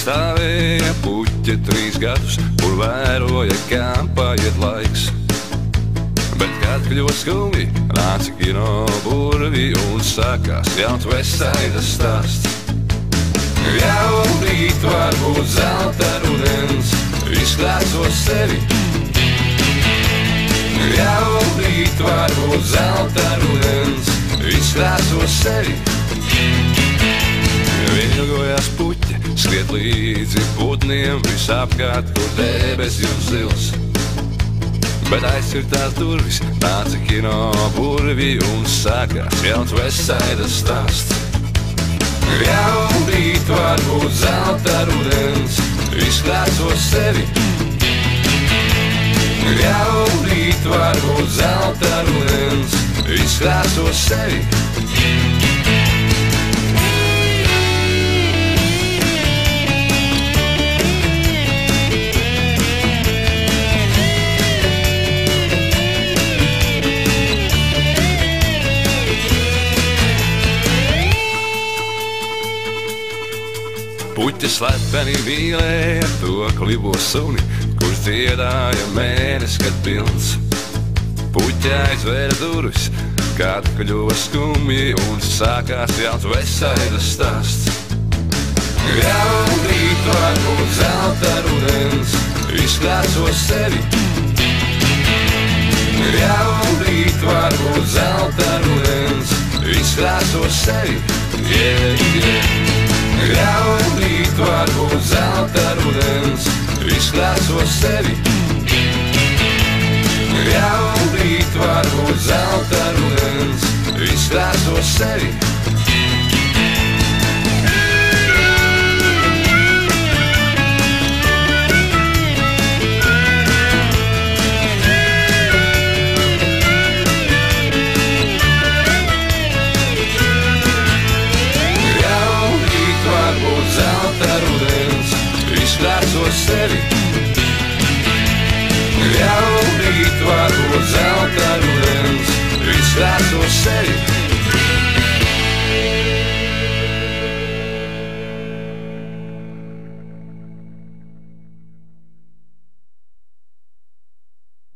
Stāvēja puķi 3 gadus, kur vēroja, kā paiet laiks. Bet kad kļuva skumji, nāca kino burvi un sākās jauns Vestsaidas stāsts. Jau rīt var būt zelta rudens, izklāso sevi. Jau rīt var būt zelta rudens, izklāso sevi. Vilgojās puķi, skriet līdzi putniem, visapkārt, kur debesis un zils. Bet aizcirtās durvis, nāca kino burvi un sākās jauns Vestsaidas stāsts. Jau rīt var būt zelta rudens, izklāso sevi. Jau rīt var būt zelta rudens, izklāso sevi. Puķis slepeni mīlēja to klibo suni, kurš dziedāja mēnesi, kad pilns. Puķi aizvēra durvis, kad kļuva skumji un sākās jauns Vestsaidas stāsts. Jau rīt var būt zelta rudens, izklāso sevi. Jau rīt var būt zelta rudens, izklāso sevi. Jau rīt var būt zelta rudens, izklāso sevi. Jau rīt var būt zelta rudens, izklāso sevi. Izklāso sevi. Jau rīt var būt zelta rudens, izklāso sevi.